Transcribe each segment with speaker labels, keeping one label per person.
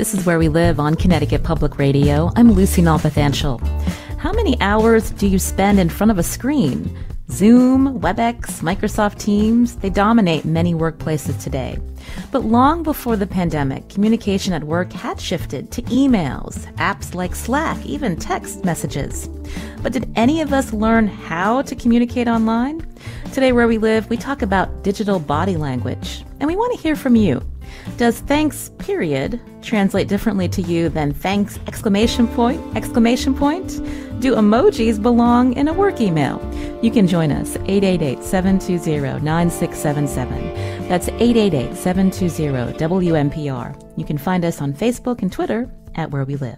Speaker 1: This is Where We Live on Connecticut Public Radio. I'm Lucy Nalpathanchel. How many hours do you spend in front of a screen? Zoom, WebEx, Microsoft Teams, they dominate many workplaces today. But long before the pandemic, communication at work had shifted to emails, apps like Slack, even text messages. But did any of us learn how to communicate online? Today, Where We Live, we talk about digital body language, and we want to hear from you. Does thanks, period, translate differently to you than thanks, exclamation point? Do emojis belong in a work email? You can join us, 888-720-9677. That's 888-720-WNPR. You can find us on Facebook and Twitter at Where We Live.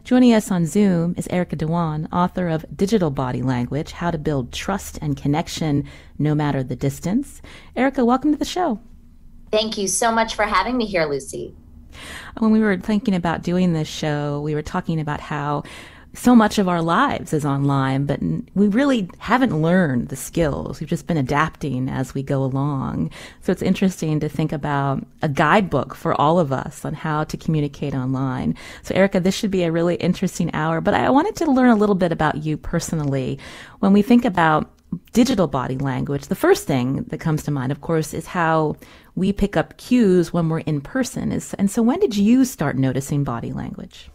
Speaker 1: Joining us on Zoom is Erica Dhawan, author of Digital Body Language, How to Build Trust and Connection No Matter the Distance. Erica, welcome to the show.
Speaker 2: Thank you so much for having me here, Lucy.
Speaker 1: When we were thinking about doing this show, we were talking about how so much of our lives is online, but we really haven't learned the skills. We've just been adapting as we go along. So it's interesting to think about a guidebook for all of us on how to communicate online. So Erica, this should be a really interesting hour, but I wanted to learn a little bit about you personally. When we think about digital body language, the first thing that comes to mind, of course, is how we pick up cues when we're in person. And so when did you start noticing body language?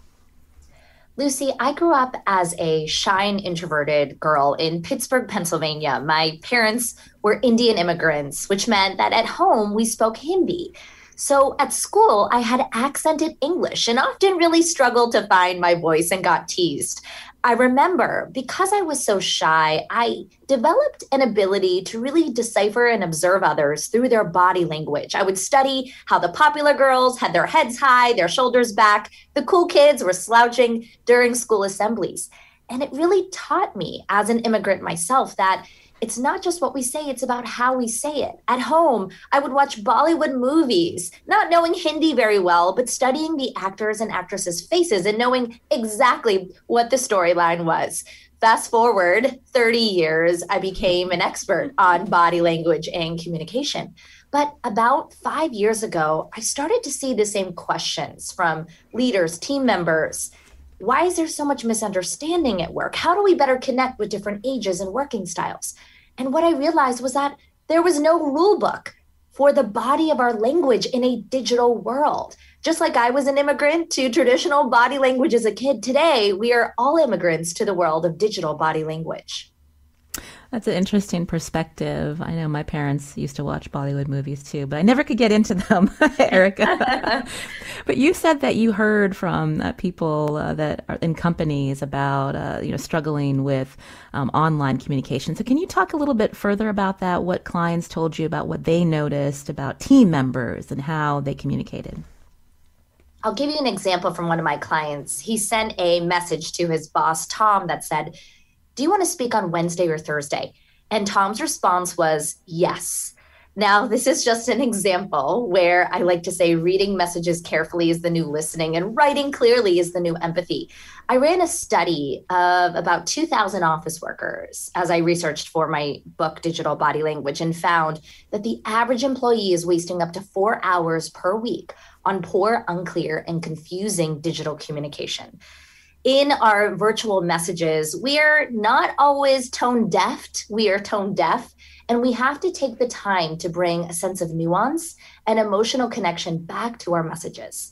Speaker 2: Lucy, I grew up as a shy and introverted girl in Pittsburgh, Pennsylvania. My parents were Indian immigrants, which meant that at home we spoke Hindi. So at school, I had accented English and often really struggled to find my voice and got teased. I remember, because I was so shy, I developed an ability to really decipher and observe others through their body language. I would study how the popular girls had their heads high, their shoulders back. The cool kids were slouching during school assemblies. And it really taught me, as an immigrant myself, that it's not just what we say, it's about how we say it. At home, I would watch Bollywood movies, not knowing Hindi very well, but studying the actors and actresses' faces and knowing exactly what the storyline was. Fast forward 30 years, I became an expert on body language and communication. But about 5 years ago, I started to see the same questions from leaders, team members. Why is there so much misunderstanding at work? How do we better connect with different ages and working styles? And what I realized was that there was no rule book for the body of our language in a digital world. Just like I was an immigrant to traditional body language as a kid, today we are all immigrants to the world of digital body language.
Speaker 1: That's an interesting perspective. I know my parents used to watch Bollywood movies too, but I never could get into them, Erica. But you said that you heard from people that are in companies about struggling with online communication. So can you talk a little bit further about that? What clients told you about what they noticed about team members and how they communicated?
Speaker 2: I'll give you an example from one of my clients. He sent a message to his boss, Tom, that said, "Do you want to speak on Wednesday or Thursday?" And Tom's response was yes. Now, this is just an example where I like to say reading messages carefully is the new listening and writing clearly is the new empathy. I ran a study of about 2,000 office workers as I researched for my book, Digital Body Language, and found that the average employee is wasting up to 4 hours per week on poor, unclear, and confusing digital communication. In our virtual messages, we are not always tone deaf. We are tone deaf, and we have to take the time to bring a sense of nuance and emotional connection back to our messages.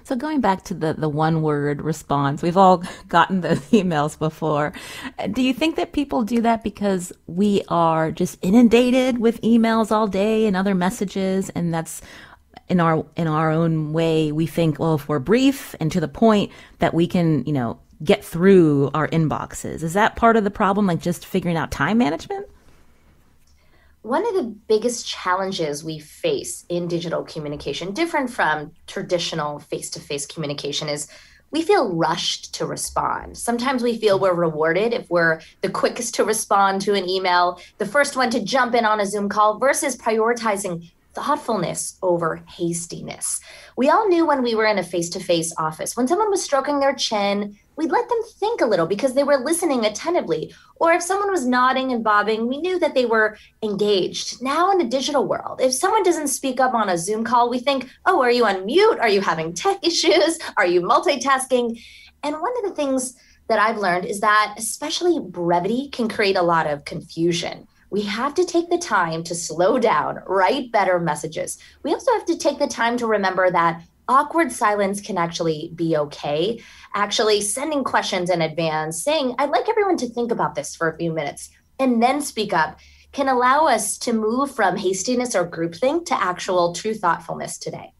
Speaker 1: So going back to the one-word response, we've all gotten those emails before. Do you think that people do that because we are just inundated with emails all day and other messages, and that's in our own way, we think, well, if we're brief and to the point, that we can, get through our inboxes. Is that part of the problem, like just figuring out time management?
Speaker 2: One of the biggest challenges we face in digital communication, different from traditional face-to-face communication, is we feel rushed to respond. Sometimes we feel we're rewarded if we're the quickest to respond to an email, the first one to jump in on a Zoom call, versus prioritizing thoughtfulness over hastiness. We all knew when we were in a face-to-face office, when someone was stroking their chin, we'd let them think a little because they were listening attentively. Or if someone was nodding and bobbing, we knew that they were engaged. Now in the digital world, if someone doesn't speak up on a Zoom call, we think, oh, are you on mute? Are you having tech issues? Are you multitasking? And one of the things that I've learned is that especially brevity can create a lot of confusion. We have to take the time to slow down, write better messages. We also have to take the time to remember that awkward silence can actually be okay. Actually, sending questions in advance, saying, I'd like everyone to think about this for a few minutes, and then speak up can allow us to move from hastiness or groupthink to actual true thoughtfulness today.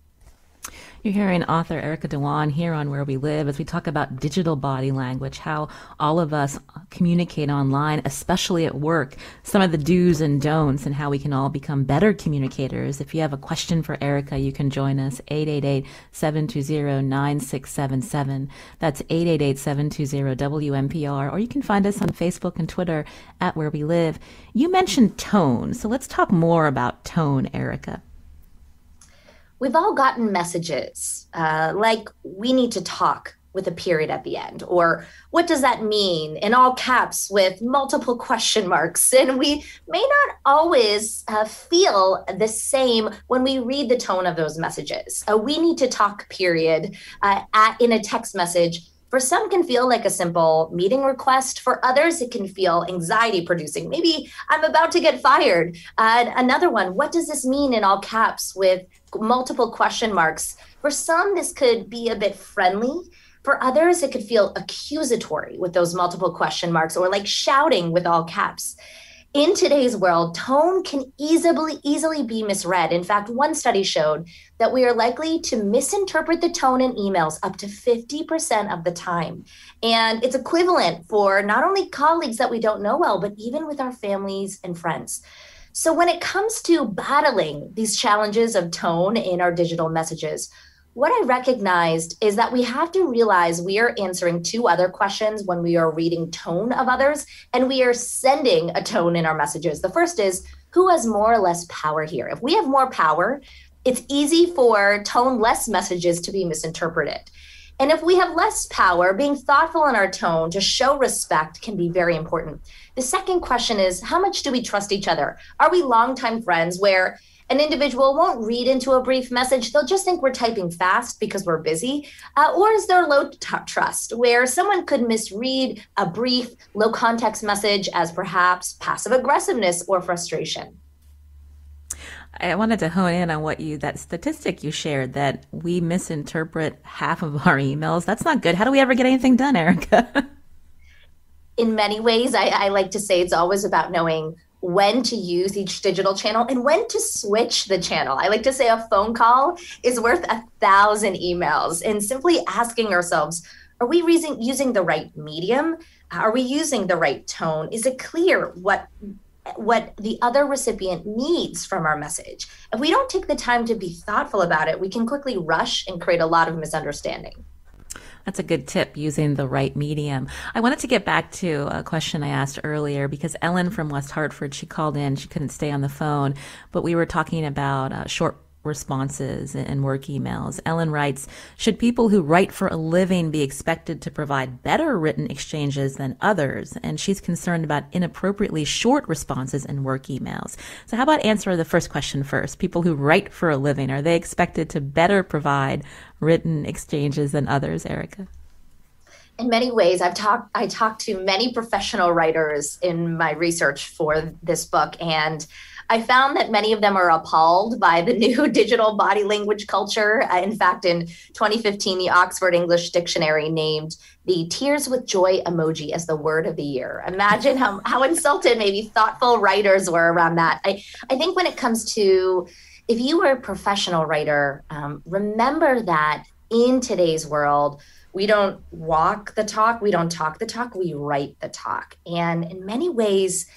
Speaker 1: You're hearing author Erica Dhawan here on Where We Live as we talk about digital body language, how all of us communicate online, especially at work, some of the do's and don'ts, and how we can all become better communicators. If you have a question for Erica, you can join us, 888-720-9677. That's 888-720-WNPR, or you can find us on Facebook and Twitter at Where We Live. You mentioned tone, so let's talk more about tone, Erica.
Speaker 2: We've all gotten messages like we need to talk with a period at the end, or what does that mean in all caps with multiple question marks. And we may not always feel the same when we read the tone of those messages. We need to talk period in a text message. For some can feel like a simple meeting request. For others, it can feel anxiety producing. Maybe I'm about to get fired. Another one, what does this mean in all caps with multiple question marks? For some, this could be a bit friendly. For others, it could feel accusatory with those multiple question marks, or like shouting with all caps. In today's world, tone can easily be misread. In fact, one study showed that we are likely to misinterpret the tone in emails up to 50% of the time. And it's equivalent for not only colleagues that we don't know well, but even with our families and friends. So when it comes to battling these challenges of tone in our digital messages, what I recognized is that we have to realize we are answering two other questions when we are reading tone of others, and we are sending a tone in our messages. The first is, who has more or less power here? If we have more power, it's easy for tone-less messages to be misinterpreted. And if we have less power, being thoughtful in our tone to show respect can be very important. The second question is, how much do we trust each other? Are we longtime friends where an individual won't read into a brief message, they'll just think we're typing fast because we're busy? Or is there low trust where someone could misread a brief, low context message as perhaps passive aggressiveness or frustration?
Speaker 1: I wanted to hone in on that statistic you shared, that we misinterpret half of our emails. That's not good. How do we ever get anything done, Erica?
Speaker 2: In many ways, I like to say it's always about knowing when to use each digital channel and when to switch the channel. I like to say a phone call is worth 1,000 emails, and simply asking ourselves, are we using the right medium? Are we using the right tone? Is it clear what the other recipient needs from our message? If we don't take the time to be thoughtful about it, we can quickly rush and create a lot of misunderstanding.
Speaker 1: That's a good tip, using the right medium. I wanted to get back to a question I asked earlier because Ellen from West Hartford, she called in. She couldn't stay on the phone, but we were talking about short responses and work emails. Ellen writes, should people who write for a living be expected to provide better written exchanges than others? And she's concerned about inappropriately short responses in work emails. So how about answer the first question first? People who write for a living, are they expected to better provide written exchanges than others, Erica?
Speaker 2: In many ways, I talked to many professional writers in my research for this book, and I found that many of them are appalled by the new digital body language culture. In fact, in 2015, the Oxford English Dictionary named the tears with joy emoji as the word of the year. Imagine how insulted maybe thoughtful writers were around that. I think when it comes to, if you were a professional writer, remember that in today's world, we don't walk the talk, we don't talk the talk, we write the talk. And in many ways,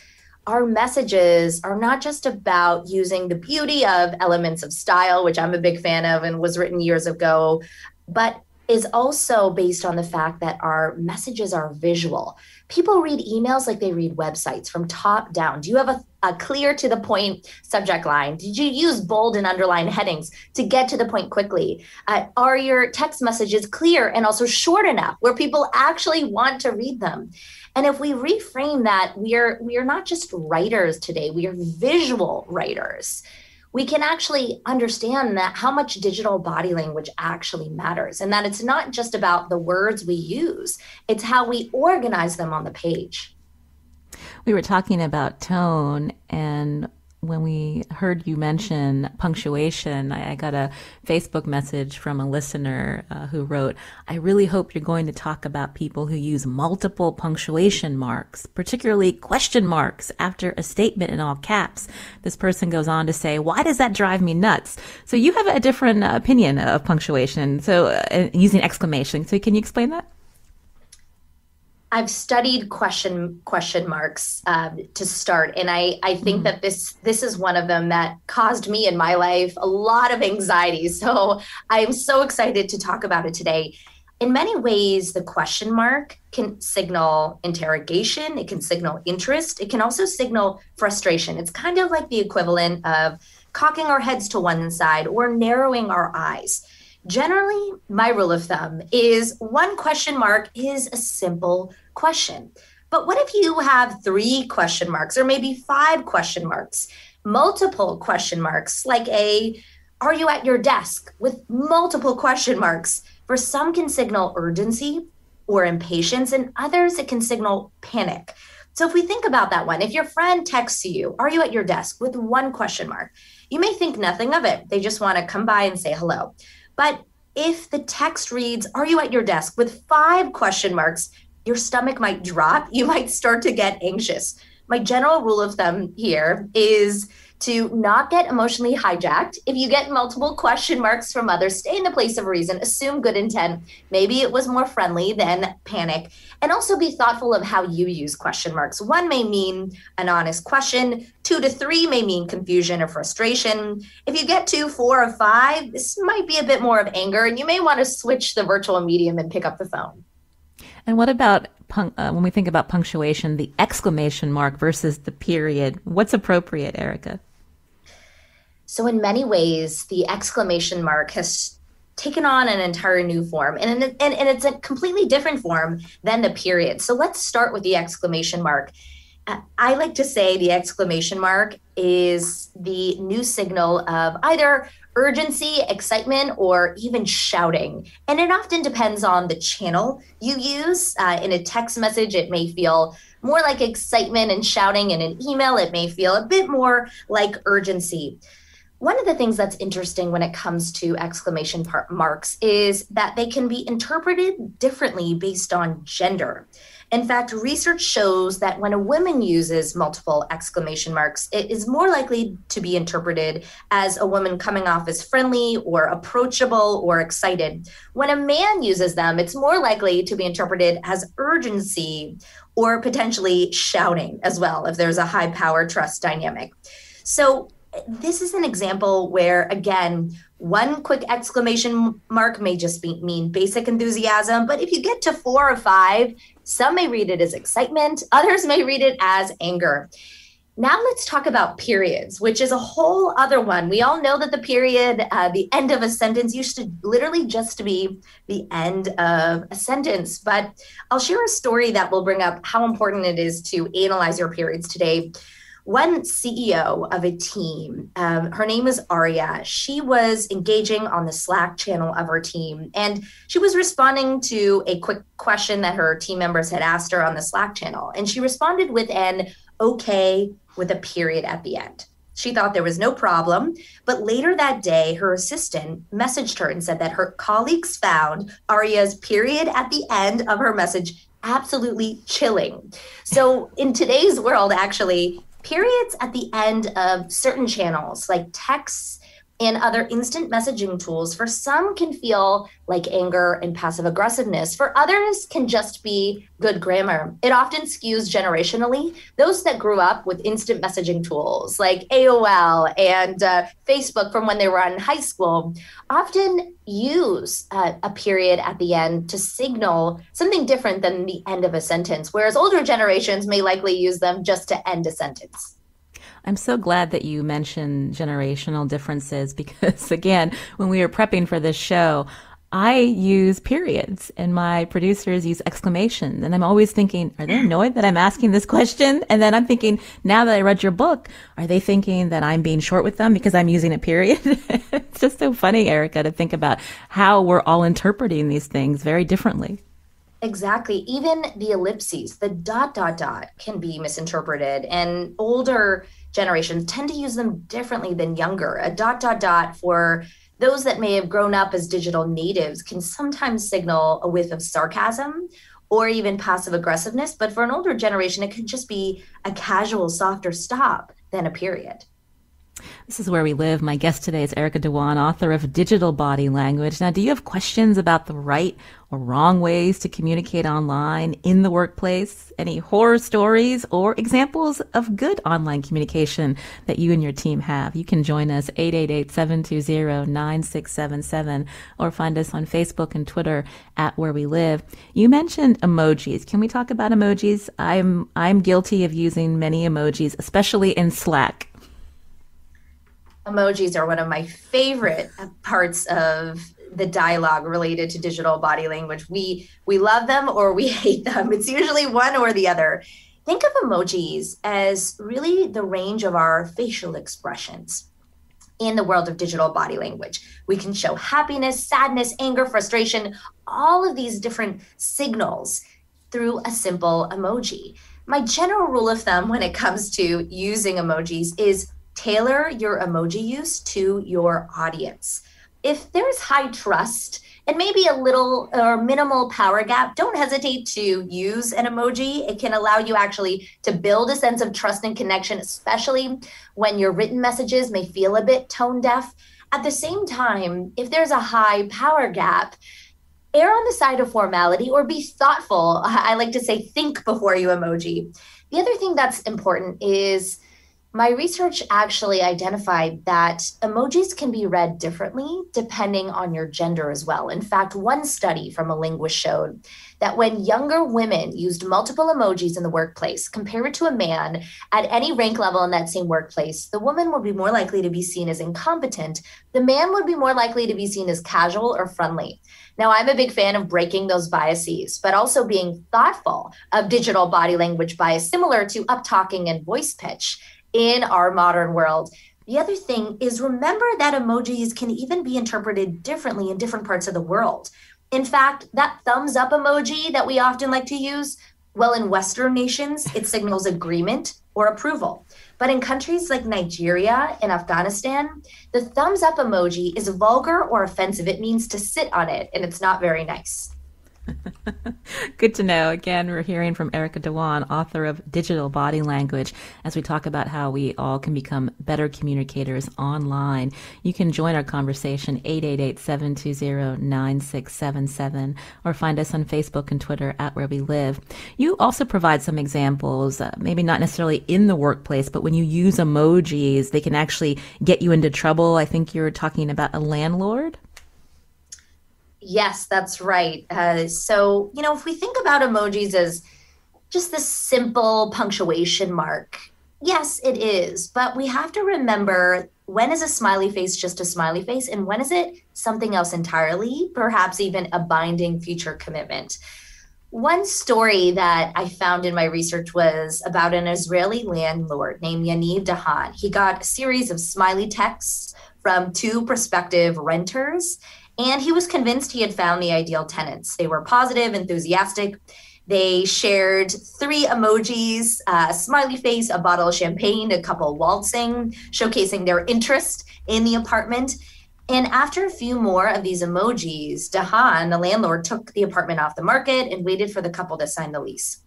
Speaker 2: our messages are not just about using the beauty of elements of style, which I'm a big fan of and was written years ago, but is also based on the fact that our messages are visual. People read emails like they read websites from top down. Do you have a clear to the point subject line? Did you use bold and underlined headings to get to the point quickly? Are your text messages clear and also short enough where people actually want to read them? And if we reframe that, we are not just writers today, we are visual writers. We can actually understand that how much digital body language actually matters, and that it's not just about the words we use, it's how we organize them on the page.
Speaker 1: We were talking about tone, and when we heard you mention punctuation, I got a Facebook message from a listener who wrote, "I really hope you're going to talk about people who use multiple punctuation marks, particularly question marks after a statement in all caps." This person goes on to say, "Why does that drive me nuts?" So you have a different opinion of punctuation, so using exclamation. So can you explain that?
Speaker 2: I've studied question marks to start, and I think that this is one of them that caused me in my life a lot of anxiety. So I'm so excited to talk about it today. In many ways, the question mark can signal interrogation. It can signal interest. It can also signal frustration. It's kind of like the equivalent of cocking our heads to one side or narrowing our eyes. Generally, my rule of thumb is one question mark is a simple question. But what if you have 3 question marks or maybe 5 question marks, multiple question marks, like "Are you at your desk?" with multiple question marks? For some can signal urgency or impatience, and others it can signal panic. So if we think about that one, if your friend texts you, "Are you at your desk?" with 1 question mark, you may think nothing of it. They just want to come by and say hello. But if the text reads, "Are you at your desk?" with 5 question marks, your stomach might drop. You might start to get anxious. My general rule of thumb here is to not get emotionally hijacked. If you get multiple question marks from others, stay in the place of reason, assume good intent. Maybe it was more friendly than panic. And also be thoughtful of how you use question marks. 1 may mean an honest question. 2 to 3 may mean confusion or frustration. If you get to 4 or 5, this might be a bit more of anger, and you may want to switch the virtual medium and pick up the phone.
Speaker 1: And what about when we think about punctuation, the exclamation mark versus the period? What's appropriate, Erica?
Speaker 2: So in many ways, the exclamation mark has taken on an entire new form, and it's a completely different form than the period. So let's start with the exclamation mark. I like to say the exclamation mark is the new signal of either urgency, excitement, or even shouting. And it often depends on the channel you use. In a text message, it may feel more like excitement and shouting. In an email, it may feel a bit more like urgency. One of the things that's interesting when it comes to exclamation marks is that they can be interpreted differently based on gender. In fact, research shows that when a woman uses multiple exclamation marks, it is more likely to be interpreted as a woman coming off as friendly or approachable or excited. When a man uses them, it's more likely to be interpreted as urgency or potentially shouting as well, if there's a high power trust dynamic. So this is an example where, again, 1 quick exclamation mark may just mean basic enthusiasm. But if you get to 4 or 5, some may read it as excitement. Others may read it as anger. Now let's talk about periods, which is a whole other one. We all know that the period, the end of a sentence, used to literally just be the end of a sentence. But I'll share a story that will bring up how important it is to analyze your periods today. One CEO of a team, her name is Aria. She was engaging on the Slack channel of her team, and she was responding to a quick question that her team members had asked her on the Slack channel. And she responded with an okay with a period at the end. She thought there was no problem, but later that day, her assistant messaged her and said that her colleagues found Aria's period at the end of her message absolutely chilling. So in today's world, actually, periods at the end of certain channels like texts and other instant messaging tools for some can feel like anger and passive aggressiveness. For others can just be good grammar. It often skews generationally. Those that grew up with instant messaging tools like AOL and Facebook from when they were in high school often use a period at the end to signal something different than the end of a sentence, whereas older generations may likely use them just to end a sentence.
Speaker 1: I'm so glad that you mentioned generational differences because, again, when we were prepping for this show, I use periods and my producers use exclamations. And I'm always thinking, are they annoyed that I'm asking this question? And then I'm thinking, now that I read your book, are they thinking that I'm being short with them because I'm using a period? It's just so funny, Erica, to think about how we're all interpreting these things very differently.
Speaker 2: Exactly. Even the ellipses, the ... can be misinterpreted, and older generations tend to use them differently than younger. A ... for those that may have grown up as digital natives can sometimes signal a whiff of sarcasm or even passive aggressiveness. But for an older generation, it could just be a casual, softer stop than a period.
Speaker 1: This is Where We Live. My guest today is Erica Dhawan, author of Digital Body Language. Now, do you have questions about the right or wrong ways to communicate online in the workplace? Any horror stories or examples of good online communication that you and your team have? You can join us 888-720-9677 or find us on Facebook and Twitter at Where We Live. You mentioned emojis. Can we talk about emojis? I'm guilty of using many emojis, especially in Slack.
Speaker 2: Emojis are one of my favorite parts of the dialogue related to digital body language. We love them or we hate them. It's usually one or the other. Think of emojis as really the range of our facial expressions in the world of digital body language. We can show happiness, sadness, anger, frustration, all of these different signals through a simple emoji. My general rule of thumb when it comes to using emojis is tailor your emoji use to your audience. If there's high trust and maybe a little or minimal power gap, don't hesitate to use an emoji. It can allow you actually to build a sense of trust and connection, especially when your written messages may feel a bit tone deaf. At the same time, if there's a high power gap, err on the side of formality or be thoughtful. I like to say think before you emoji. The other thing that's important is my research actually identified that emojis can be read differently depending on your gender as well. In fact, one study from a linguist showed that when younger women used multiple emojis in the workplace compared to a man at any rank level in that same workplace, the woman would be more likely to be seen as incompetent. The man would be more likely to be seen as casual or friendly. Now, I'm a big fan of breaking those biases, but also being thoughtful of digital body language bias, similar to up-talking and voice pitch in our modern world. The other thing is remember that emojis can even be interpreted differently in different parts of the world. In fact, that thumbs up emoji that we often like to use, well, in Western nations, it signals agreement or approval. But in countries like Nigeria and Afghanistan, the thumbs up emoji is vulgar or offensive. It means to sit on it, and it's not very nice.
Speaker 1: Good to know. Again, we're hearing from Erica Dhawan, author of Digital Body Language, as we talk about how we all can become better communicators online. You can join our conversation 888-720-9677 or find us on Facebook and Twitter at Where We Live. You also provide some examples, maybe not necessarily in the workplace, but when you use emojis, they can actually get you into trouble. I think you're talking about a landlord.
Speaker 2: Yes, that's right. So, if we think about emojis as just this simple punctuation mark, yes, it is. But we have to remember, when is a smiley face just a smiley face? And when is it something else entirely, perhaps even a binding future commitment? One story that I found in my research was about an Israeli landlord named Yaniv Dhawan. He got a series of smiley texts from two prospective renters, and he was convinced he had found the ideal tenants. They were positive, enthusiastic. They shared 3 emojis, a smiley face, a bottle of champagne, a couple waltzing, showcasing their interest in the apartment. And after a few more of these emojis, Dhawan, the landlord, took the apartment off the market and waited for the couple to sign the lease.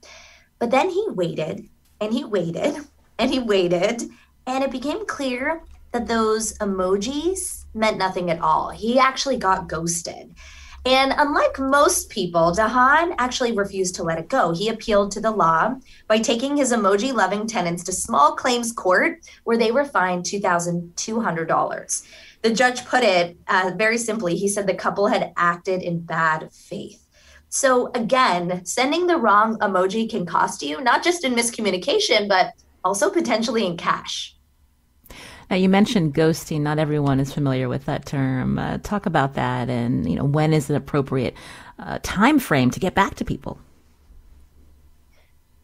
Speaker 2: But then he waited, and he waited, and he waited, and it became clear that those emojis meant nothing at all. He actually got ghosted. And unlike most people, Dhawan actually refused to let it go. He appealed to the law by taking his emoji-loving tenants to small claims court, where they were fined $2,200. The judge put it very simply. He said the couple had acted in bad faith. So again, sending the wrong emoji can cost you, not just in miscommunication, but also potentially in cash.
Speaker 1: Now, you mentioned ghosting. Not everyone is familiar with that term. Talk about that, and when is an appropriate time frame to get back to people?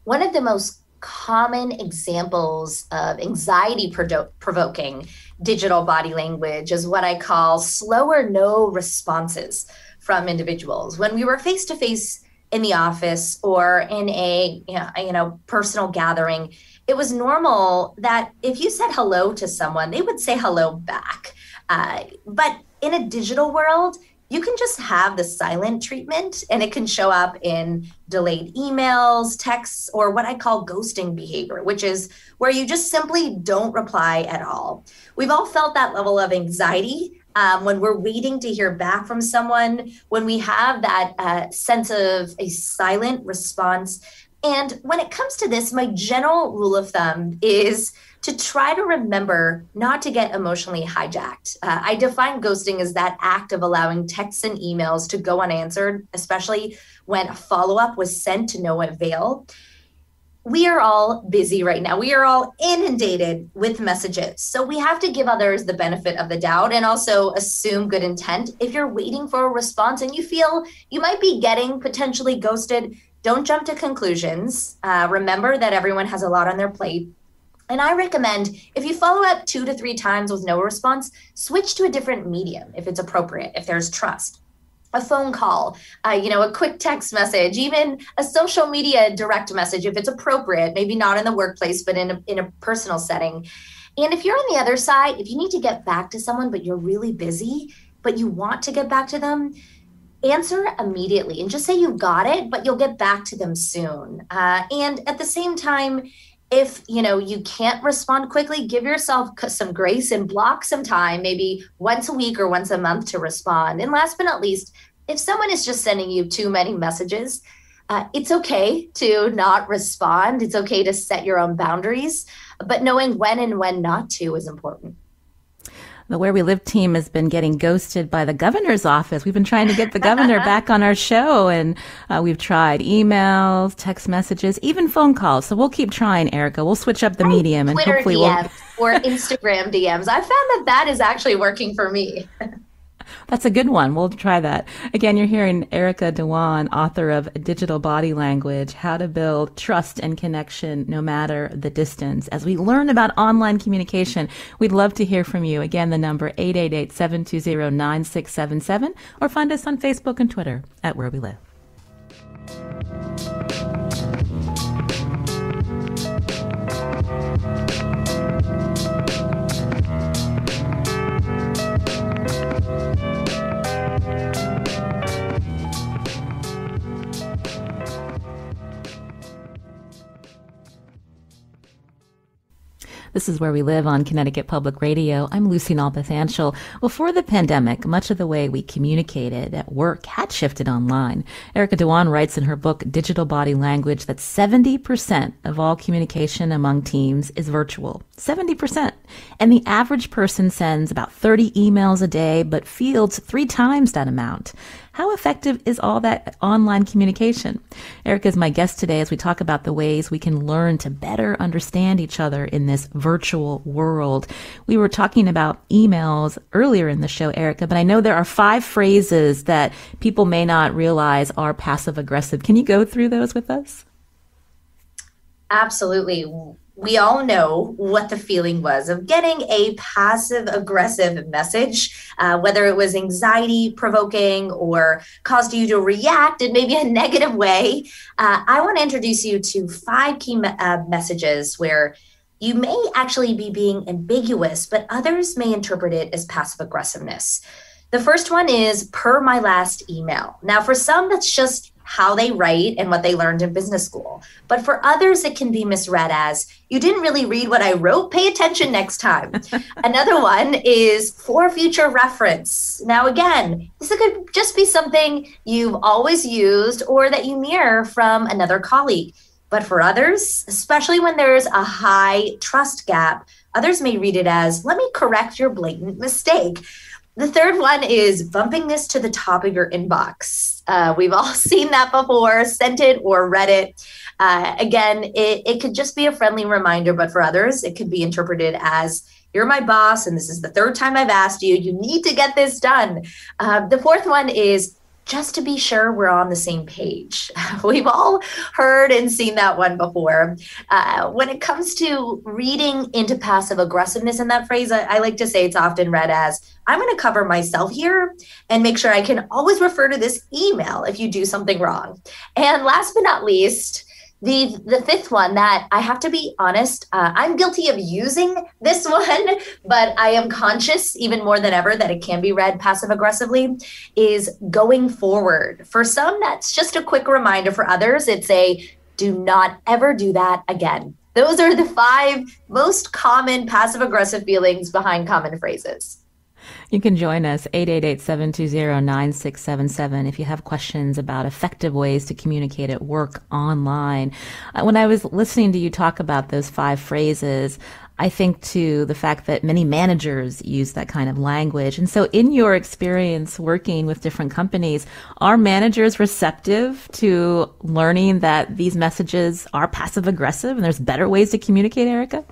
Speaker 2: One of the most common examples of anxiety-provoking digital body language is what I call slow or no responses from individuals. When we were face-to-face in the office or in a personal gathering, it was normal that if you said hello to someone, they would say hello back. But in a digital world, you can just have the silent treatment, and it can show up in delayed emails, texts, or what I call ghosting behavior, which is where you just simply don't reply at all. We've all felt that level of anxiety when we're waiting to hear back from someone, when we have that sense of a silent response. And when it comes to this, my general rule of thumb is to try to remember not to get emotionally hijacked. I define ghosting as that act of allowing texts and emails to go unanswered, especially when a follow-up was sent to no avail. We are all busy right now. We are all inundated with messages. So we have to give others the benefit of the doubt and also assume good intent. If you're waiting for a response and you feel you might be getting potentially ghosted, don't jump to conclusions. Remember that everyone has a lot on their plate. And I recommend if you follow up 2 to 3 times with no response, switch to a different medium if it's appropriate, if there's trust. A phone call, a quick text message, even a social media direct message if it's appropriate, maybe not in the workplace, but in a personal setting. And if you're on the other side, if you need to get back to someone, but you're really busy, but you want to get back to them, answer immediately and just say you got it, but you'll get back to them soon. And at the same time, if you can't respond quickly, give yourself some grace and block some time, maybe once a week or once a month to respond. And last but not least, if someone is just sending you too many messages, it's okay to not respond. It's okay to set your own boundaries, but knowing when and when not to is important.
Speaker 1: The Where We Live team has been getting ghosted by the governor's office. We've been trying to get the governor back on our show, and we've tried emails, text messages, even phone calls. So we'll keep trying, Erica. We'll switch up the medium, and
Speaker 2: Twitter
Speaker 1: hopefully
Speaker 2: DMs or Instagram DMs. I found that is actually working for me.
Speaker 1: That's a good one. We'll try that. Again, you're hearing Erica Dhawan, author of Digital Body Language, How to Build Trust and Connection No Matter the Distance. As we learn about online communication, we'd love to hear from you. Again, the number 888-720-9677, or find us on Facebook and Twitter at Where We Live. This is Where We Live on Connecticut Public Radio. I'm Lucy Nalpathanchel. Before the pandemic, much of the way we communicated at work had shifted online. Erica Dhawan writes in her book, Digital Body Language, that 70% of all communication among teams is virtual. 70%. And the average person sends about 30 emails a day, but fields 3 times that amount. How effective is all that online communication? Erica is my guest today as we talk about the ways we can learn to better understand each other in this virtual world. We were talking about emails earlier in the show, Erica, but I know there are 5 phrases that people may not realize are passive aggressive. Can you go through those with us?
Speaker 2: Absolutely. We all know what the feeling was of getting a passive aggressive message, whether it was anxiety provoking or caused you to react in maybe a negative way. I want to introduce you to 5 key messages where you may actually be being ambiguous, but others may interpret it as passive aggressiveness. The first one is per my last email. Now, for some, that's just how they write and what they learned in business school. But for others, it can be misread as, you didn't really read what I wrote, pay attention next time. Another one is for future reference. Now, again, this could just be something you've always used or that you mirror from another colleague. But for others, especially when there's a high trust gap, others may read it as, let me correct your blatant mistake. The third one is bumping this to the top of your inbox. We've all seen that before, sent it or read it. Again, it could just be a friendly reminder, but for others, it could be interpreted as, you're my boss, and this is the third time I've asked you. You need to get this done. The fourth one is, just to be sure we're on the same page. We've all heard and seen that one before. When it comes to reading into passive aggressiveness in that phrase, I like to say it's often read as, I'm going to cover myself here and make sure I can always refer to this email if you do something wrong. And last but not least, the fifth one that I have to be honest, I'm guilty of using this one, but I am conscious even more than ever that it can be read passive aggressively, is going forward. For some, that's just a quick reminder. For others, it's a do not ever do that again. Those are the 5 most common passive aggressive feelings behind common phrases.
Speaker 1: You can join us, 888-720-9677, if you have questions about effective ways to communicate at work online. When I was listening to you talk about those 5 phrases, I think to the fact that many managers use that kind of language. And so in your experience working with different companies, are managers receptive to learning that these messages are passive aggressive and there's better ways to communicate, Erica?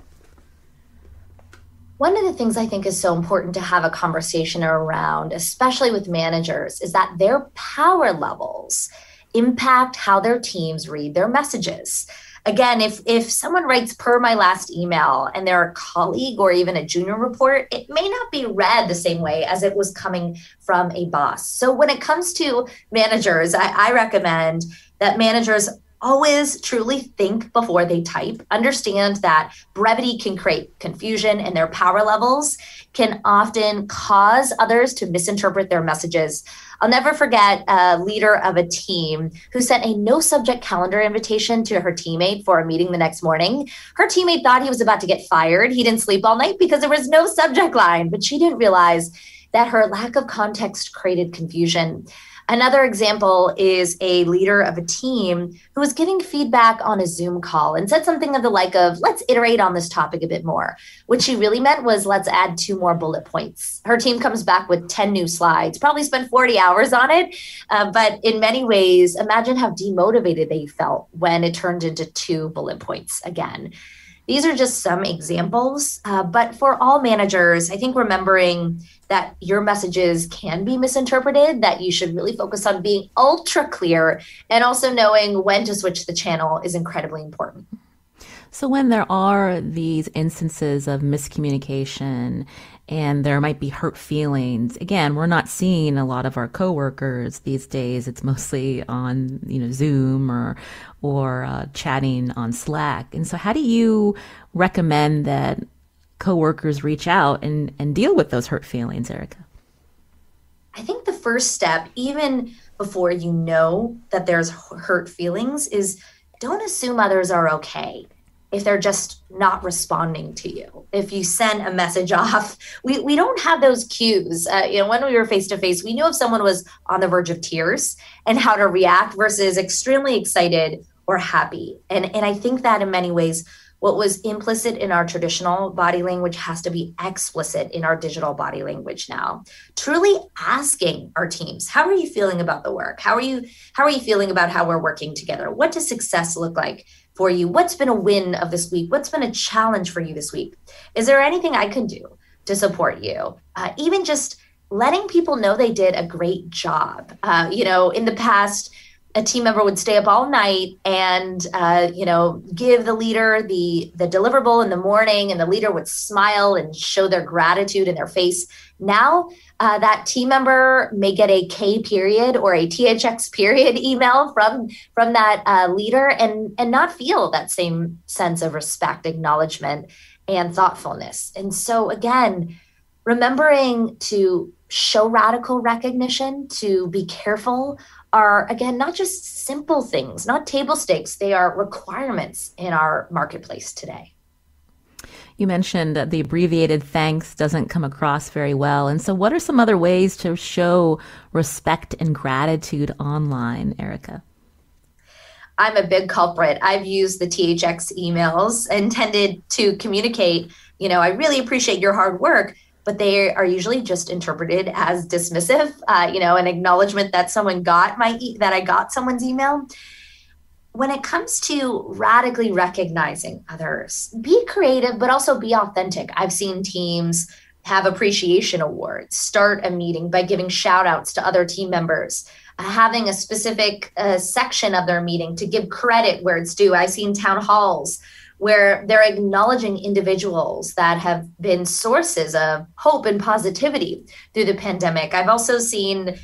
Speaker 2: One of the things I think is so important to have a conversation around, especially with managers, is that their power levels impact how their teams read their messages. Again, if someone writes per my last email and they're a colleague or even a junior report, it may not be read the same way as it was coming from a boss. So when it comes to managers, I recommend that managers always truly think before they type, understand that brevity can create confusion and their power levels can often cause others to misinterpret their messages. I'll never forget a leader of a team who sent a no subject calendar invitation to her teammate for a meeting the next morning. Her teammate thought he was about to get fired. He didn't sleep all night because there was no subject line, but she didn't realize that her lack of context created confusion. Another example is a leader of a team who was giving feedback on a Zoom call and said something of the like of, let's iterate on this topic a bit more. What she really meant was, let's add 2 more bullet points. Her team comes back with 10 new slides, probably spent 40 hours on it. But in many ways, imagine how demotivated they felt when it turned into 2 bullet points again. These are just some examples, but for all managers, I think remembering that your messages can be misinterpreted, that you should really focus on being ultra clear, and also knowing when to switch the channel is incredibly important.
Speaker 1: So when there are these instances of miscommunication and there might be hurt feelings, again, we're not seeing a lot of our coworkers these days. It's mostly on, Zoom or chatting on Slack. And so how do you recommend that coworkers reach out and deal with those hurt feelings, Erica?
Speaker 2: I think the first step, even before you know that there's hurt feelings, is don't assume others are okay if they're just not responding to you. If you send a message off, we don't have those cues. When we were face-to-face, we knew if someone was on the verge of tears and how to react versus extremely excited or happy. And I think that in many ways, what was implicit in our traditional body language has to be explicit in our digital body language now. Truly asking our teams, how are you feeling about the work? How are you feeling about how we're working together? What does success look like for you? What's been a win of this week? What's been a challenge for you this week? Is there anything I can do to support you? Even just letting people know they did a great job. In the past, a team member would stay up all night and, give the leader the deliverable in the morning, and the leader would smile and show their gratitude in their face. Now, that team member may get a K period or a THX period email from that leader and not feel that same sense of respect, acknowledgement, and thoughtfulness. And so again, remembering to show radical recognition, to be careful are, again, not just simple things, not table stakes. They are requirements in our marketplace today.
Speaker 1: You mentioned that the abbreviated thanks doesn't come across very well. And so what are some other ways to show respect and gratitude online, Erica?
Speaker 2: I'm a big culprit. I've used the THX emails intended to communicate, I really appreciate your hard work, but they are usually just interpreted as dismissive, an acknowledgement that that I got someone's email. When it comes to radically recognizing others, be creative, but also be authentic. I've seen teams have appreciation awards, start a meeting by giving shout outs to other team members, having a specific section of their meeting to give credit where it's due. I've seen town halls where they're acknowledging individuals that have been sources of hope and positivity through the pandemic. I've also seen,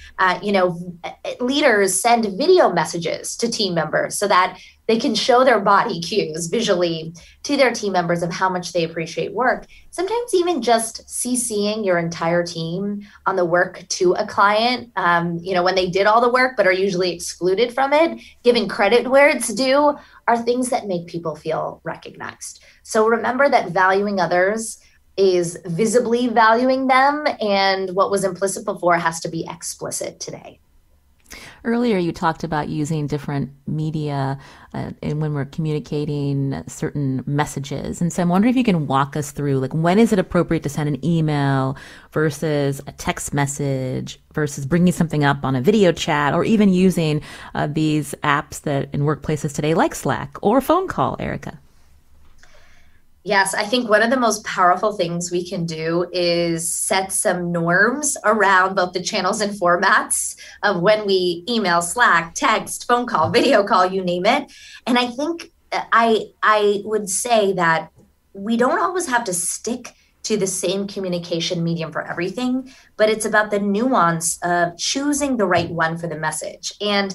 Speaker 2: leaders send video messages to team members so that they can show their body cues visually to their team members of how much they appreciate work. Sometimes even just CCing your entire team on the work to a client, when they did all the work but are usually excluded from it, giving credit where it's due, are things that make people feel recognized. So remember that valuing others is visibly valuing them, and what was implicit before has to be explicit today.
Speaker 1: Earlier, you talked about using different media and when we're communicating certain messages. And so I'm wondering if you can walk us through, when is it appropriate to send an email versus a text message versus bringing something up on a video chat, or even using these apps that in workplaces today like Slack or phone call, Erica?
Speaker 2: Yes, I think one of the most powerful things we can do is set some norms around both the channels and formats of when we email, Slack, text, phone call, video call, you name it. And I think I would say that we don't always have to stick to the same communication medium for everything, but it's about the nuance of choosing the right one for the message. And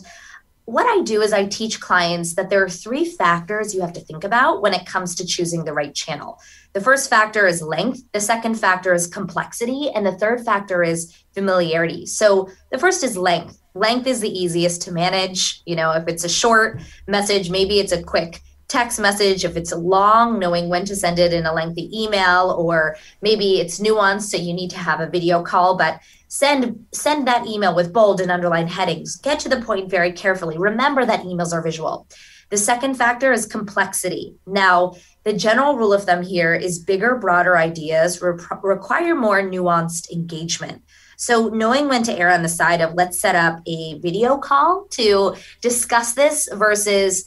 Speaker 2: what I do is I teach clients that there are 3 factors you have to think about when it comes to choosing the right channel. The first factor is length. The second factor is complexity. And the third factor is familiarity. So the first is length. Length is the easiest to manage. If it's a short message, maybe it's a quick text message. If it's long, knowing when to send it in a lengthy email, or maybe it's nuanced, so you need to have a video call, but send that email with bold and underlined headings. Get to the point very carefully. Remember that emails are visual. The second factor is complexity. Now, the general rule of thumb here is bigger, broader ideas require more nuanced engagement. So knowing when to err on the side of let's set up a video call to discuss this versus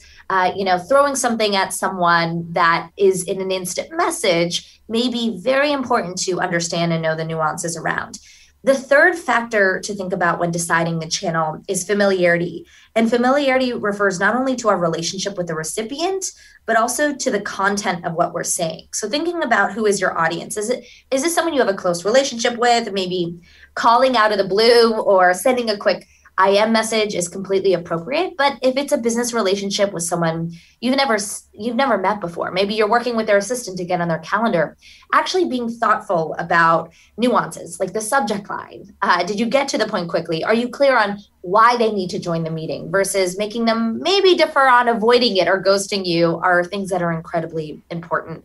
Speaker 2: throwing something at someone that is in an instant message may be very important to understand and know the nuances around. The third factor to think about when deciding the channel is familiarity. And familiarity refers not only to our relationship with the recipient, but also to the content of what we're saying. So thinking about who is your audience. Is this someone you have a close relationship with? Maybe calling out of the blue or sending a quick IM message is completely appropriate. But if it's a business relationship with someone you've never met before, maybe you're working with their assistant to get on their calendar, actually being thoughtful about nuances like the subject line. Did you get to the point quickly? Are you clear on why they need to join the meeting versus making them maybe defer on avoiding it or ghosting you are things that are incredibly important.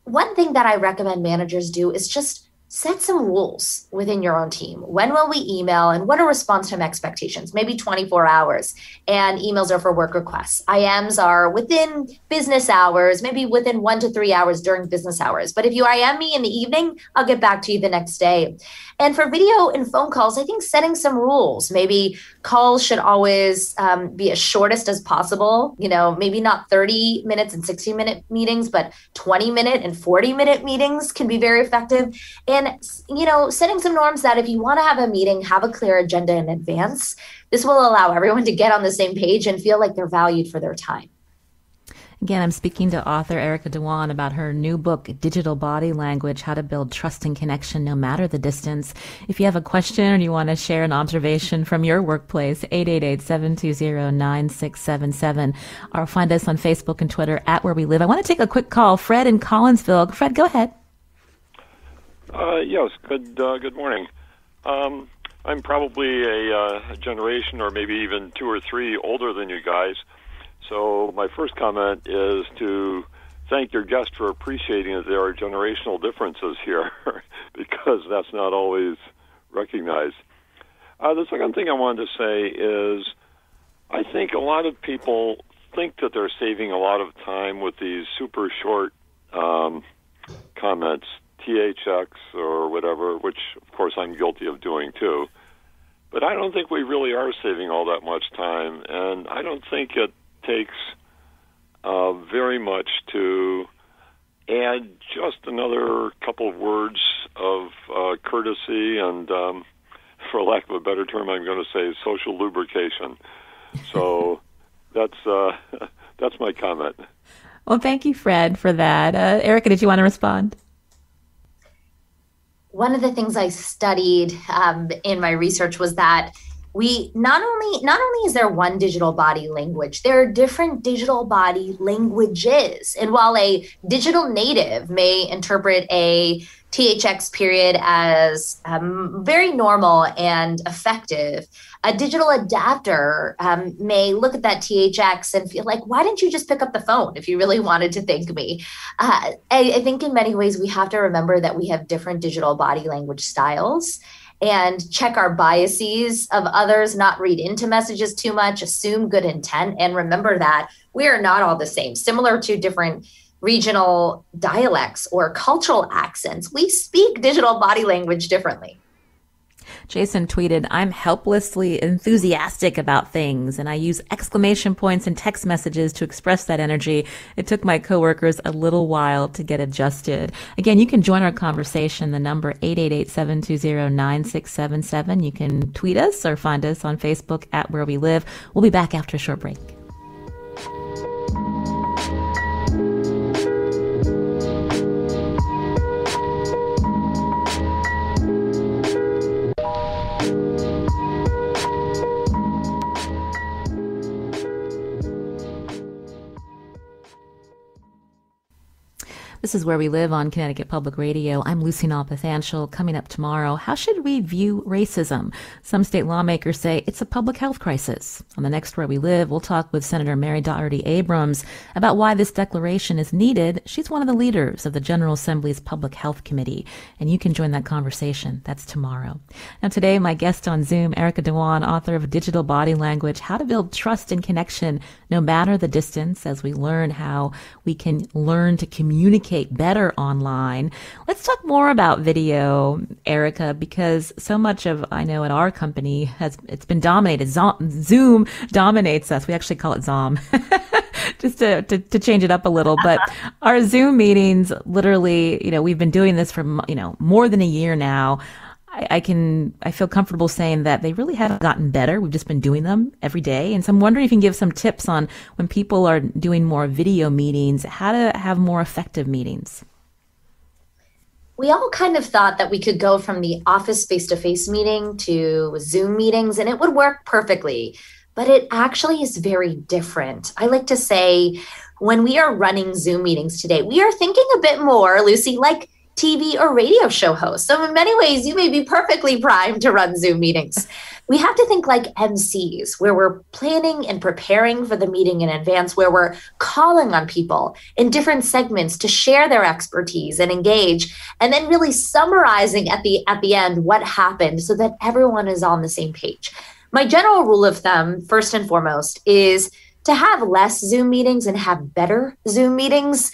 Speaker 2: One thing that I recommend managers do is just set some rules within your own team. When will we email, and what are response time expectations? Maybe 24 hours, and emails are for work requests. IMs are within business hours, maybe within 1 to 3 hours during business hours. But if you IM me in the evening, I'll get back to you the next day. And for video and phone calls, I think setting some rules. Maybe calls should always be as shortest as possible. Maybe not 30 minutes and 60-minute meetings, but 20-minute and 40-minute meetings can be very effective. And, setting some norms that if you want to have a meeting, have a clear agenda in advance. This will allow everyone to get on the same page and feel like they're valued for their time.
Speaker 1: Again, I'm speaking to author Erica Dhawan about her new book, Digital Body Language, How to Build Trust and Connection No Matter the Distance. If you have a question or you want to share an observation from your workplace, 888-720-9677, or find us on Facebook and Twitter at Where We Live. I want to take a quick call. Fred in Collinsville. Fred, go ahead.
Speaker 3: Yes, good morning. I'm probably a generation or maybe even 2 or 3 older than you guys. So my first comment is to thank your guest for appreciating that there are generational differences here because that's not always recognized. The second thing I wanted to say is I think a lot of people think that they're saving a lot of time with these super short comments, THX or whatever, which, of course, I'm guilty of doing too. But I don't think we really are saving all that much time, and I don't think it takes very much to add just another couple of words of courtesy and, for lack of a better term, I'm going to say social lubrication. So that's my comment.
Speaker 1: Well, thank you, Fred, for that. Erica, did you want to respond?
Speaker 2: One of the things I studied in my research was that we not only is there one digital body language, there are different digital body languages. And while a digital native may interpret a THX period as very normal and effective, a digital adapter may look at that THX and feel like, why didn't you just pick up the phone if you really wanted to thank me? I think in many ways we have to remember that we have different digital body language styles and check our biases of others, not read into messages too much, assume good intent, and remember that we are not all the same. Similar to different regional dialects or cultural accents, we speak digital body language differently.
Speaker 1: Jason tweeted, I'm helplessly enthusiastic about things, and I use exclamation points and text messages to express that energy. It took my coworkers a little while to get adjusted. Again, you can join our conversation. The number 888-720-9677. You can tweet us or find us on Facebook at Where We Live. We'll be back after a short break. This is Where We Live on Connecticut Public Radio. I'm Lucy Nalpathanchel. Coming up tomorrow, how should we view racism? Some state lawmakers say it's a public health crisis. On the next Where We Live, we'll talk with Senator Mary Doherty Abrams about why this declaration is needed. She's one of the leaders of the General Assembly's Public Health Committee, and you can join that conversation. That's tomorrow. Now today, my guest on Zoom, Erica Dhawan, author of Digital Body Language, How to Build Trust and Connection No Matter the Distance, as we learn how we can learn to communicate better online. Let's talk more about video, Erica, because so much of, I know at our company, it's been dominated. Zoom dominates us. We actually call it Zom. Just to change it up a little. But our Zoom meetings, literally, we've been doing this for, more than a year now. I feel comfortable saying that they really haven't gotten better. We've just been doing them every day. And so I'm wondering if you can give some tips on when people are doing more video meetings, how to have more effective meetings.
Speaker 2: We all kind of thought that we could go from the office face-to-face meeting to Zoom meetings and it would work perfectly, but it actually is very different. I like to say when we are running Zoom meetings today, we are thinking a bit more, Lucy, like TV or radio show host. So in many ways, you may be perfectly primed to run Zoom meetings. We have to think like MCs, where we're planning and preparing for the meeting in advance, where we're calling on people in different segments to share their expertise and engage, and then really summarizing at the end what happened so that everyone is on the same page. My general rule of thumb, first and foremost, is to have less Zoom meetings and have better Zoom meetings.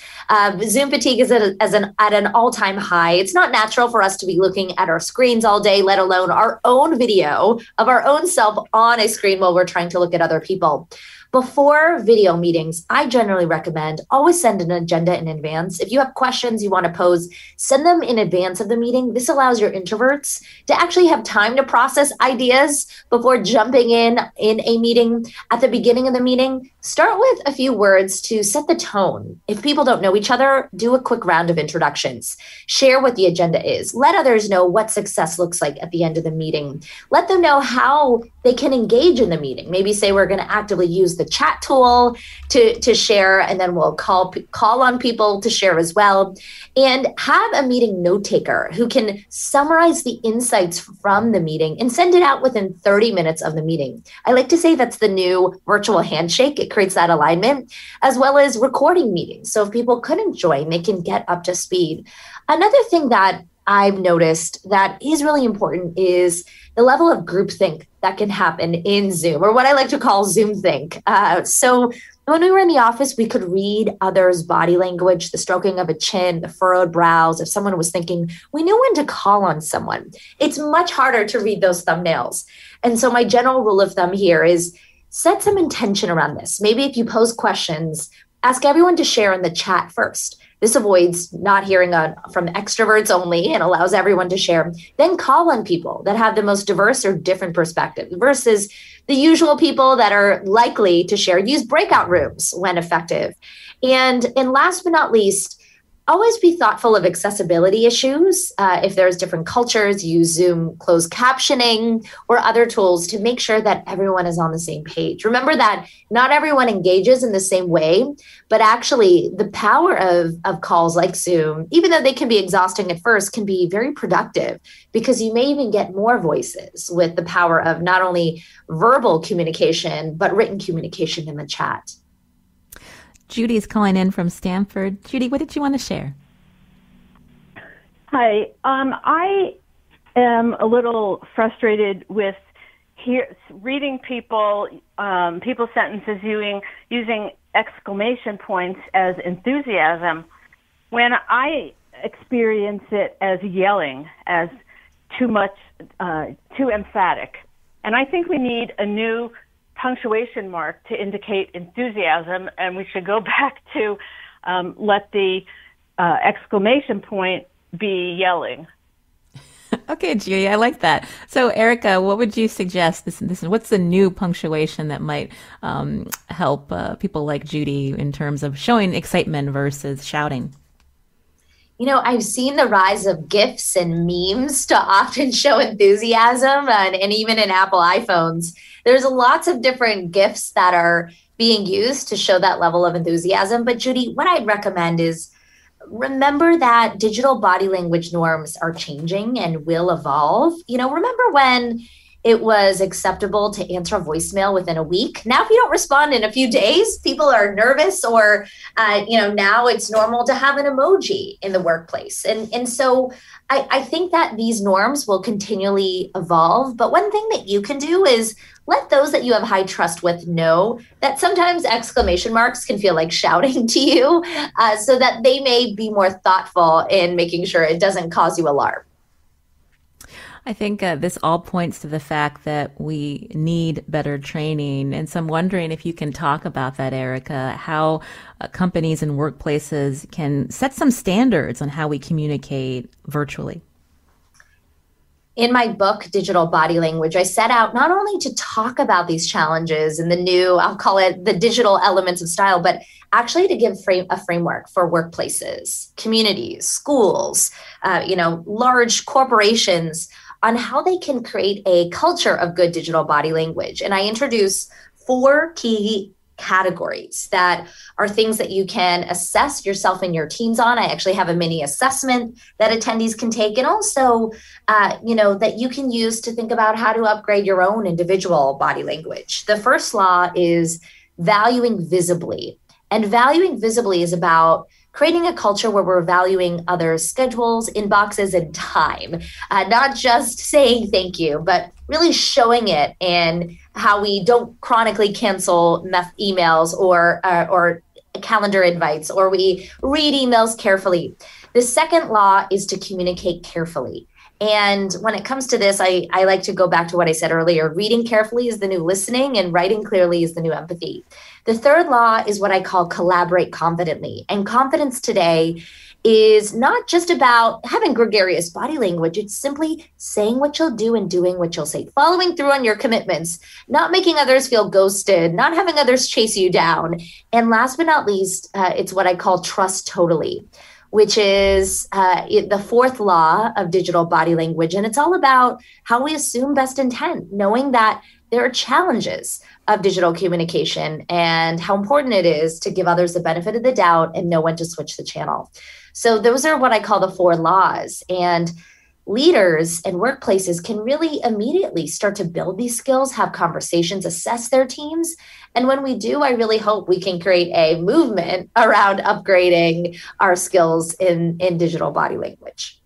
Speaker 2: Zoom fatigue is at an all-time high. It's not natural for us to be looking at our screens all day, let alone our own video of our own self on a screen while we're trying to look at other people. Before video meetings, I generally recommend always send an agenda in advance. If you have questions you want to pose, send them in advance of the meeting. This allows your introverts to actually have time to process ideas before jumping in a meeting. At the beginning of the meeting, start with a few words to set the tone. If people don't know each other, do a quick round of introductions. Share what the agenda is. Let others know what success looks like at the end of the meeting. Let them know how they can engage in the meeting. Maybe say we're going to actively use the the chat tool to share, and then we'll call on people to share as well. And have a meeting note taker who can summarize the insights from the meeting and send it out within 30 minutes of the meeting. I like to say that's the new virtual handshake. It creates that alignment, as well as recording meetings. So if people couldn't join, they can get up to speed. Another thing that I've noticed that is really important is the level of groupthink that can happen in Zoom, or what I like to call Zoom think. So when we were in the office, we could read others' body language, the stroking of a chin, the furrowed brows. If someone was thinking, we knew when to call on someone. It's much harder to read those thumbnails. And so my general rule of thumb here is set some intention around this. Maybe if you pose questions, ask everyone to share in the chat first. This avoids not hearing from extroverts only and allows everyone to share. Then call on people that have the most diverse or different perspectives versus the usual people that are likely to share. Use breakout rooms when effective. And last but not least, always be thoughtful of accessibility issues. If there's different cultures, use Zoom closed captioning or other tools to make sure that everyone is on the same page. Remember that not everyone engages in the same way, but actually the power of calls like Zoom, even though they can be exhausting at first, can be very productive because you may even get more voices with the power of not only verbal communication, but written communication in the chat.
Speaker 1: Judy's calling in from Stanford. Judy, what did you want to share?
Speaker 4: Hi. I am a little frustrated with reading people's sentences using exclamation points as enthusiasm when I experience it as yelling, as too much, too emphatic. And I think we need a new punctuation mark to indicate enthusiasm, and we should go back to let the exclamation point be yelling.
Speaker 1: Okay, Judy, I like that. So, Erica, what would you suggest? What's the new punctuation that might help people like Judy in terms of showing excitement versus shouting?
Speaker 2: You know, I've seen the rise of GIFs and memes to often show enthusiasm, and even in Apple iPhones. There's lots of different GIFs that are being used to show that level of enthusiasm. But Judy, what I'd recommend is remember that digital body language norms are changing and will evolve. You know, remember when it was acceptable to answer a voicemail within a week? Now, if you don't respond in a few days, people are nervous, or, now it's normal to have an emoji in the workplace. And so I think that these norms will continually evolve. But one thing that you can do is let those that you have high trust with know that sometimes exclamation marks can feel like shouting to you, so that they may be more thoughtful in making sure it doesn't cause you alarm.
Speaker 1: I think this all points to the fact that we need better training. And so I'm wondering if you can talk about that, Erica, how companies and workplaces can set some standards on how we communicate virtually.
Speaker 2: In my book, Digital Body Language, I set out not only to talk about these challenges and the new, I'll call it the digital elements of style, but actually to give a framework for workplaces, communities, schools, large corporations on how they can create a culture of good digital body language. And I introduce 4 key categories that are things that you can assess yourself and your teams on. I actually have a mini assessment that attendees can take, and also, that you can use to think about how to upgrade your own individual body language. The first law is valuing visibly. And valuing visibly is about creating a culture where we're valuing others' schedules, inboxes, and time. Not just saying thank you, but really showing it and how we don't chronically cancel emails or calendar invites, or we read emails carefully. The second law is to communicate carefully. And when it comes to this, I like to go back to what I said earlier. Reading carefully is the new listening, and writing clearly is the new empathy. The third law is what I call collaborate confidently. And confidence today is not just about having gregarious body language. It's simply saying what you'll do and doing what you'll say, following through on your commitments, not making others feel ghosted, not having others chase you down. And last but not least, it's what I call trust totally, which is the fourth law of digital body language. And it's all about how we assume best intent, knowing that there are challenges of digital communication and how important it is to give others the benefit of the doubt and know when to switch the channel. So those are what I call the 4 laws. And leaders and workplaces can really immediately start to build these skills, have conversations, assess their teams. And when we do, I really hope we can create a movement around upgrading our skills in digital body language.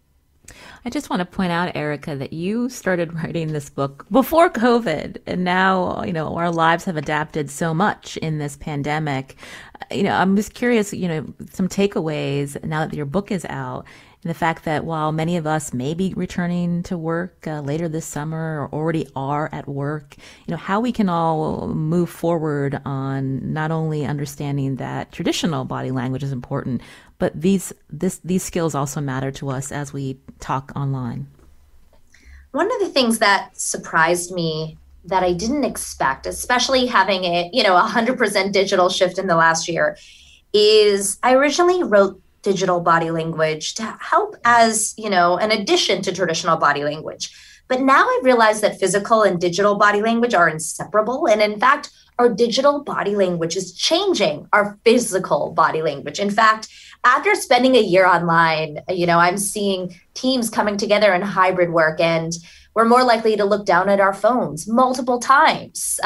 Speaker 1: I just want to point out, Erica, that you started writing this book before COVID, and now, our lives have adapted so much in this pandemic. I'm just curious, some takeaways now that your book is out, and the fact that while many of us may be returning to work later this summer or already are at work, how we can all move forward on not only understanding that traditional body language is important, but these skills also matter to us as we talk online.
Speaker 2: One of the things that surprised me that I didn't expect, especially having a 100% digital shift in the last year, is I originally wrote digital body language to help as, an addition to traditional body language. But now I've realized that physical and digital body language are inseparable. And in fact, our digital body language is changing our physical body language. In fact, after spending a year online, I'm seeing teams coming together in hybrid work, and we're more likely to look down at our phones multiple times,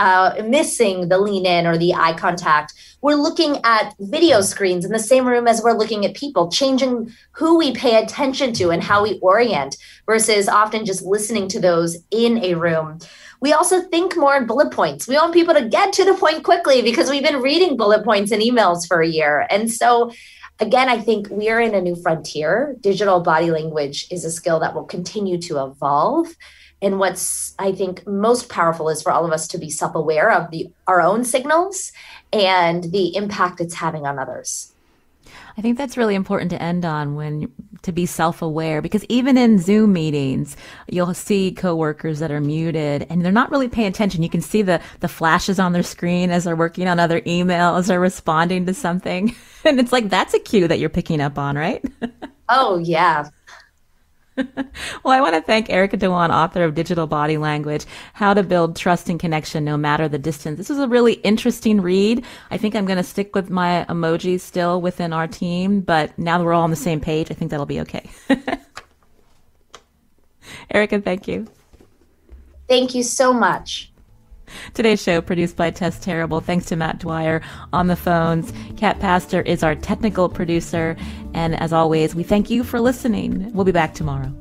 Speaker 2: missing the lean in or the eye contact. We're looking at video screens in the same room as we're looking at people, changing who we pay attention to and how we orient versus often just listening to those in a room. We also think more in bullet points. We want people to get to the point quickly because we've been reading bullet points and emails for a year. And so, again, I think we are in a new frontier. Digital body language is a skill that will continue to evolve. And what's, I think, most powerful is for all of us to be self-aware of our own signals and the impact it's having on others.
Speaker 1: I think that's really important to end on, to be self-aware, because even in Zoom meetings, you'll see coworkers that are muted and they're not really paying attention. You can see the flashes on their screen as they're working on other emails or responding to something. And it's like, that's a cue that you're picking up on, right?
Speaker 2: Oh, yeah.
Speaker 1: Well, I want to thank Erica Dhawan, author of Digital Body Language, How to Build Trust and Connection No Matter the Distance. This was a really interesting read. I think I'm going to stick with my emojis still within our team, but now that we're all on the same page, I think that'll be okay. Erica, thank you.
Speaker 2: Thank you so much.
Speaker 1: Today's show produced by Tess Terrible. Thanks to Matt Dwyer on the phones. Kat Pastor is our technical producer. And as always, we thank you for listening. We'll be back tomorrow.